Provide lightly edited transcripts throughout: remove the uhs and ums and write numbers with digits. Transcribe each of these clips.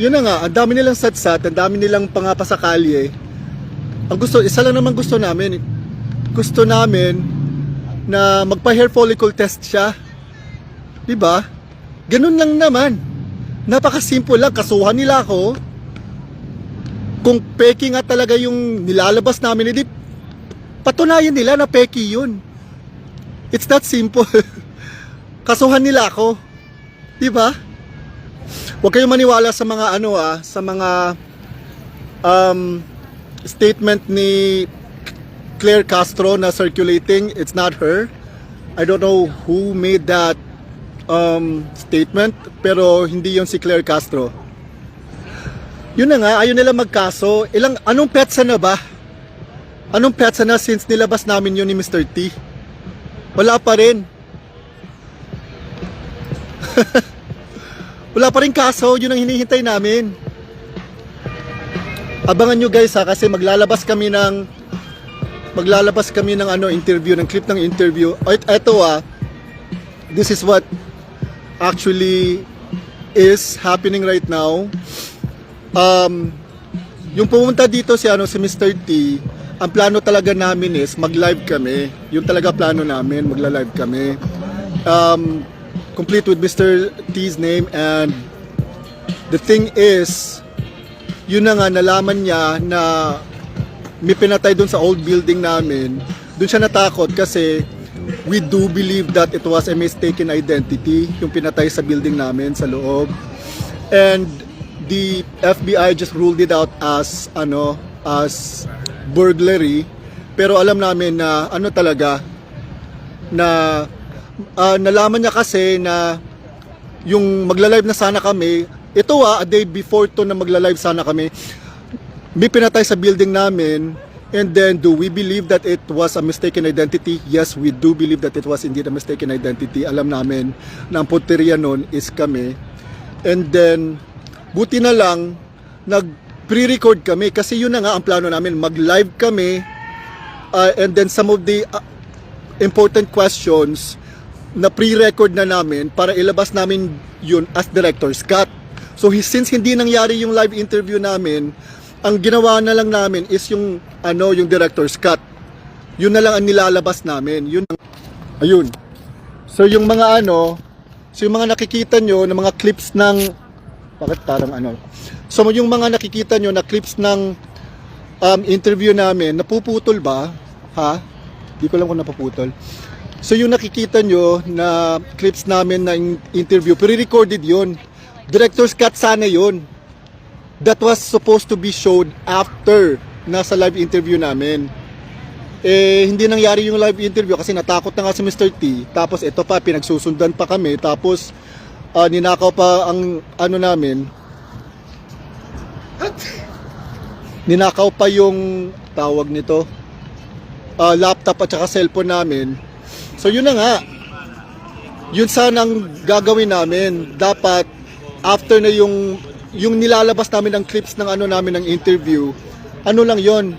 Yun na nga, ang dami nilang satsat, ang dami nilang pangapasakalye. Ang gusto, isa lang naman gusto namin. Gusto namin na magpa-hair follicle test siya. 'Di ba? Ganun lang naman. Napaka-simple lang, kasuhan nila ako. Kung peki nga talaga yung nilalabas namin, edi patunayan nila na peki yun. It's that simple. Kasuhan nila ako. 'Di ba? Huwag kayong maniwala sa mga sa mga statement ni Claire Castro na circulating. It's not her. I don't know who made that statement, pero hindi yon si Claire Castro. Yun na nga, ayaw nila magkaso. Anong petsa na ba? Anong petsa na since nilabas namin yun ni Mr. T? Wala pa rin. Wala pa rin kaso, yun ang hinihintay namin. Abangan nyo guys kasi maglalabas kami ng interview, ng clip ng interview. Ito this is what actually is happening right now. Yung pumunta dito si Mr. T, ang plano talaga namin is mag-live kami. Yung talaga plano namin, magla-live kami. Complete with Mr. T's name, and the thing is, yun na nga, nalaman niya na may pinatay dun sa old building namin. Dun siya natakot kasi we do believe that it was a mistaken identity, yung pinatay sa building namin sa loob. And the FBI just ruled it out as burglary. Pero alam namin na nalaman niya kasi na yung magla-live na sana kami, ito a day before to na magla-live sana kami, may pinatay sa building namin. And then, do we believe that it was a mistaken identity? Yes, we do believe that it was indeed a mistaken identity. Alam namin na ang punteriya nun is kami. And then, buti na lang nag-pre-record kami kasi yun na nga ang plano namin, mag-live kami. And then some of the important questions na pre-record na namin para ilabas namin yun as director's cut. So since hindi nangyari yung live interview namin, ang ginawa na lang namin is yung director's cut. Yun na lang ang nilalabas namin. Ayun. So yung mga yung mga nakikita nyo na mga clips ng So yung mga nakikita nyo na clips ng interview namin, napuputol ba? Ha? Di ko lang kung napuputol. So yung nakikita nyo na clips namin na interview, pre-recorded yun. Director's cut sana yun. That was supposed to be showed after nasa live interview namin. Hindi nangyari yung live interview kasi natakot na nga si Mr. T. Tapos ito pa, pinagsusundan pa kami. Tapos ninakaw pa ang namin. Ninakaw pa yung tawag nito, laptop at saka cellphone namin. So yun na nga, yun sanang gagawin namin. Dapat after na yung nilalabas namin ng clips ng namin ng interview, lang yon,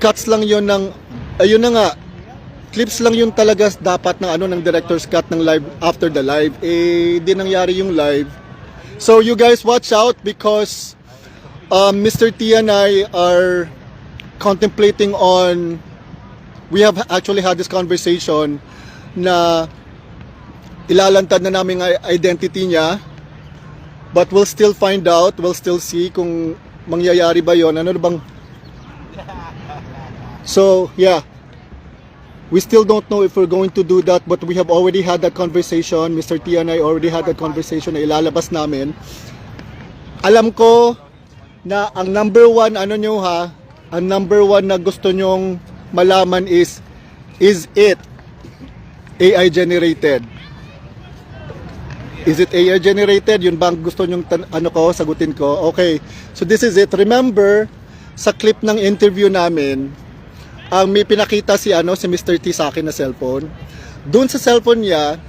cuts lang yon ng ayun na nga, clips lang yun talaga dapat ng director's cut ng live after the live. Di nangyari yung live. So you guys watch out because Mr. T and I are contemplating on, we have actually had this conversation na ilalantad na namin ang identity niya, but we'll still find out, we'll still see kung mangyayari ba yon. So yeah, we still don't know if we're going to do that, but we have already had that conversation. Mr. T and I already had that conversation na ilalabas namin. Alam ko na ang number one ang number one na gusto nyong malaman is it AI generated? Is it AI generated? Yun ba ang gusto nyong sagutin ko? Okay, so this is it. Remember, sa clip ng interview namin, may pinakita si Mr. T sa akin na cellphone. Doon sa cellphone niya,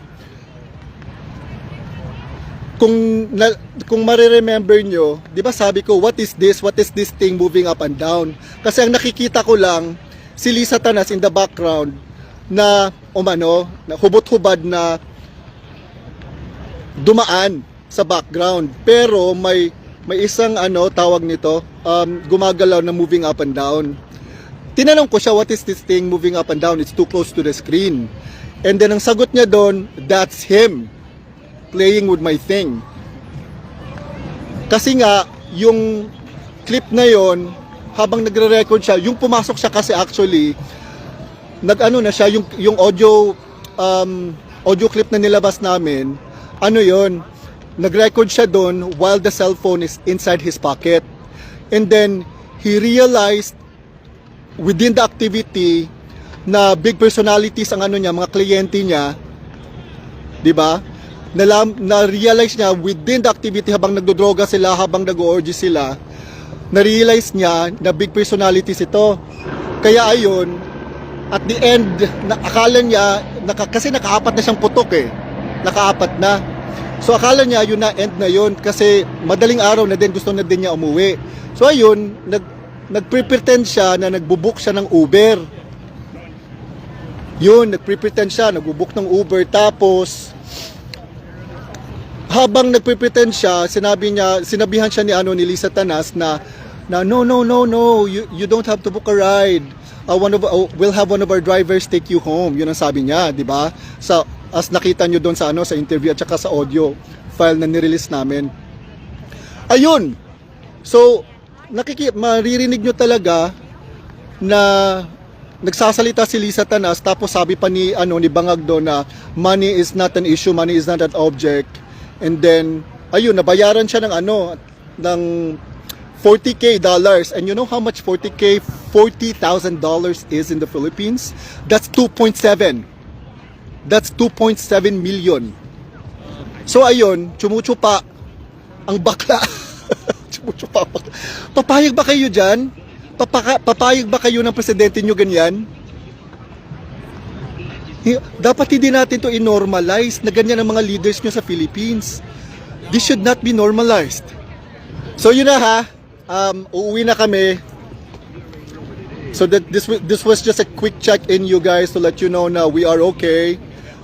kung mare-remember nyo, di ba sabi ko, what is this thing moving up and down? Kasi ang nakikita ko lang, si Lisa Tanas in the background, na hubot-hubad na dumaan sa background. Pero may isang tawag nito, gumagalaw na moving up and down. Tinanong ko siya, what is this thing moving up and down? It's too close to the screen. And then ang sagot niya doon, that's him playing with my thing. Kasi nga, yung clip na yon, habang nagre-record siya, yung pumasok siya kasi actually, na siya, yung audio clip na nilabas namin, yon, nag-record siya doon while the cellphone is inside his pocket. And then, he realized within the activity na big personalities ang niya, mga kliyente niya, di ba? Na-realize niya within the activity habang nagdodroga sila, habang nag-orgy sila, na-realize niya na big personalities ito. Kaya ayun, at the end, akala niya, kasi nakaapat na siyang putok nakaapat na. So akala niya yun na end na yun kasi madaling araw na din, gusto na din niya umuwi. So ayun, nagpre-pretend siya na nagbubook siya ng Uber. Yun, nagpre-pretend siya, nagbubook ng Uber. Tapos, habang nagpre-pretend siya, sinabihan siya ni Lisa Tanas na no, you don't have to book a ride. We'll have one of our drivers take you home. Yun ang sabi niya, di ba? As nakita nyo doon sa interview at saka sa audio file na nirelease namin. Ayun. So, maririnig nyo talaga na nagsasalita si Lisa Tanas, tapos sabi pa ni Bangag doon na money is not an issue, money is not an object. And then, ayun, nabayaran siya ng $40,000. And you know how much $40,000 is in the Philippines? That's 2.7. That's 2.7 million. So ayun, chumuchupa ang bakla. Chumuchupa. Papayag ba kayo dyan? Papayag ba kayo ng presidente nyo ganyan? Dapat hindi natin to i-normalize na ganyan ang mga leaders nyo sa Philippines. This should not be normalized. So yun na uuwi na kami. So that this was just a quick check-in, you guys, to let you know na we are okay.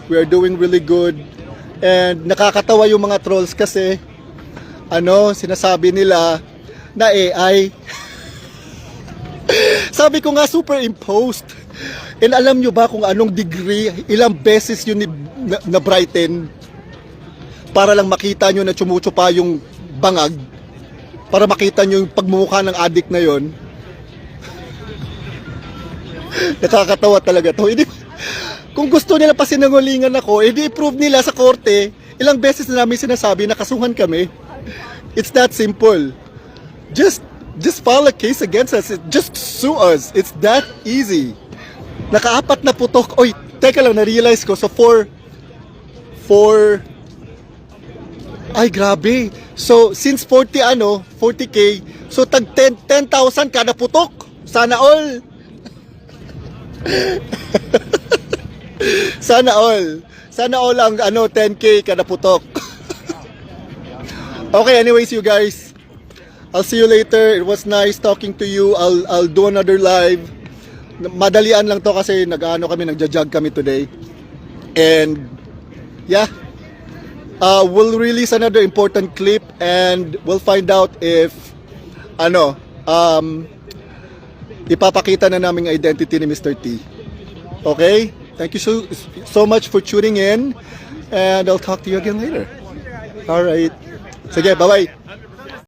We are doing really good. And nakakatawa yung mga trolls kasi sinasabi nila na AI. Sabi ko nga superimposed. And alam nyo ba kung anong degree, ilang beses yun na brighten para lang makita nyo na chumuchupa yung bangag, para makita nyo yung pagmumukha ng addict na yon. Nakakatawa talaga to. Kung gusto nila pa sinungalingan ako, i-prove nila sa korte. Ilang beses na namin sinasabi na kasuhan kami. It's that simple. Just file a case against us. Just sue us. It's that easy. Nakaapat na putok. Oy, teka lang, na-realize ko. So, ay, grabe. So, since 40K, so tag 10,000 kada putok. Sana all. Sana all ang 10K kada putok. Okay, anyways, you guys, I'll see you later. It was nice talking to you. I'll do another live. Madalian lang to kasi nagja-jog kami today. And yeah, we'll release another important clip and we'll find out if ipapakita na namin ang identity ni Mr. T. Okay? Thank you so much for tuning in and I'll talk to you again later. All right. Sige, bye-bye.